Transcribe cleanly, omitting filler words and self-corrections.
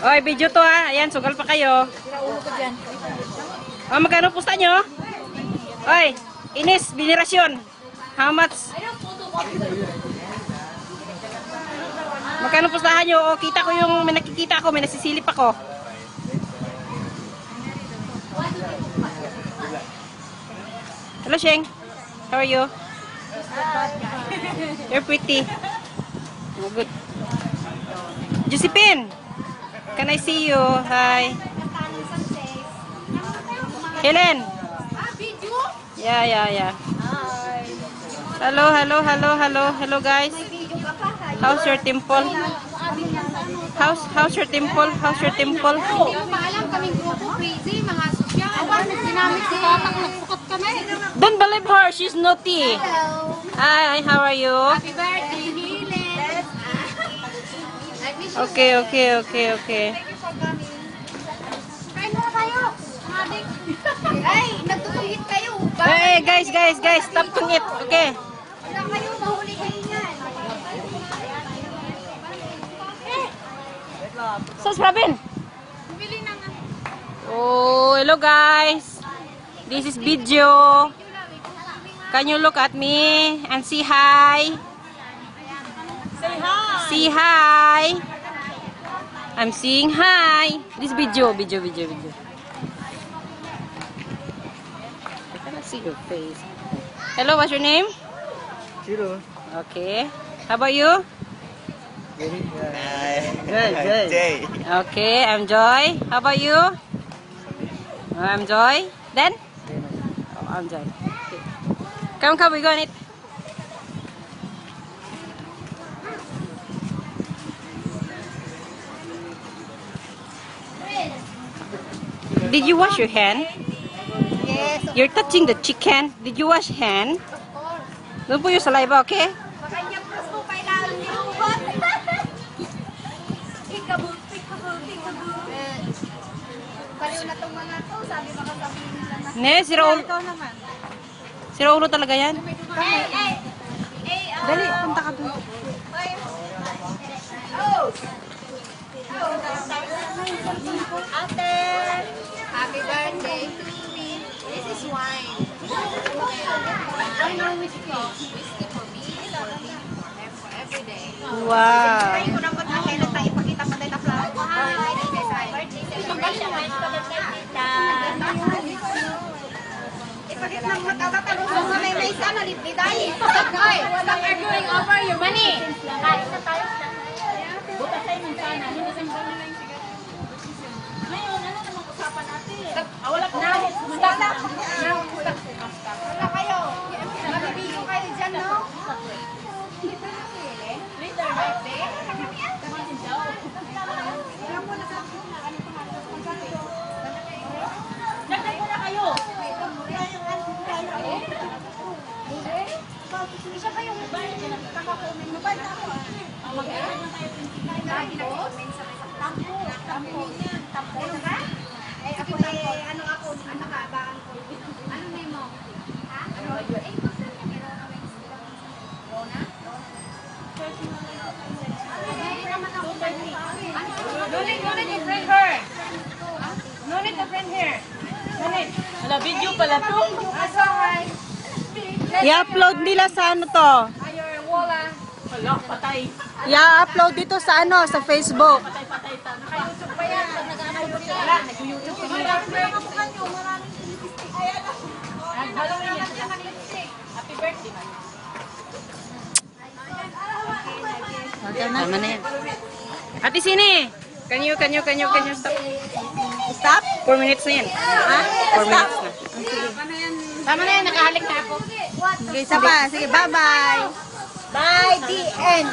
Oy, video to ha. Ayan, sugal pa kayo. Oh, magkano pusta nyo? Oy, Ines, binirasyon. How much? Magkano pustahan nyo? Oh, kita ko yung may nakikita ako, may nasisilip ako. Hello, Sheng. How are you? You're pretty. Oh, good. Josephine, can I see you? Hi. Helen. Yeah. Hello, guys. How's your temple? How's your temple? Hindi mo maalam kaming grupo crazy, mga sosyal. Awan, ginamit si tatak, nagsukat kami. Don't believe her. She's naughty. Hello. Hi, how are you? Happy birthday, Helen. Okay. Kain mo na kayo. Ay, nagtutuyit kayo. Hey, guys. Stop to eat. Okay. Wala kayo, mahuli kayo yan. Sus, Robin. Bili na nga. Oh, hello, guys. This is video. Can you look at me and say hi? Say hi. Say hi. I'm saying hi. This video. I cannot see your face. Hello, what's your name? Chiro. Okay. How about you? Good. Jay. Okay, I'm Joy. How about you? I'm Joy. Then? Oh, I'm Joy. Okay. Come, we go on it. Did you wash your hand? Yes. You're touching the chicken. Did you wash hand? Don't put your saliva, okay? Baka niya pros mo kailangan niluhot. Pikabut. Baliw na tong mga to. Sabi baka sabihin nila na. Ne, sira ulo. Sira ulo talaga yan. Dali, punta ka doon. Ate, happy birthday to me. This is wine. No whiskey. Whiskey for me, for every day. Wow. Ay, ko naman na kailan tayo ipakita mo tayo na flower. Hi, ipakita ng magkakatalong sa may sana libre tayo. Hoy, stop arguing over your money. Kain na tayo. Buta tayo ng sana. Hindi sa sana lang sigaw. Ngayon, ano namang usapan natin? Wala po. Wala kayo. Mabibigo kayo dyan, no? Later, birthday. Nagtay na kayo. Isa pa yung kakakomen mo ba? Mag-aarad na tayo. Lagi nag-comment sa may tampo. Ano ka? Eh, ako ano ka, baan ko. Ano name mo? Ha? Ano? Eh, gusto niya. Rona? Hindi naman ako. No need to friend her. No need to friend her. No need. Wala, video pala to. Aso, hi. I-upload nila sa ano to? Ayor, wala. Wala, patay. I-upload dito sa ano, sa Facebook. Naka-YouTube pa yan. Pag nag-upload ko sila. Nag-YouTube pa yan. Ang mukha nyo, maraming lipstick. Ayan na. Nagbalong yan. Happy birthday, man. Tama na yan. Ate Sini, can you stop? Stop? 4 minutes na yan. Ha? 4 minutes na. Tama na yan, nakahalik na ako. Sige, bye-bye. Bye, the end.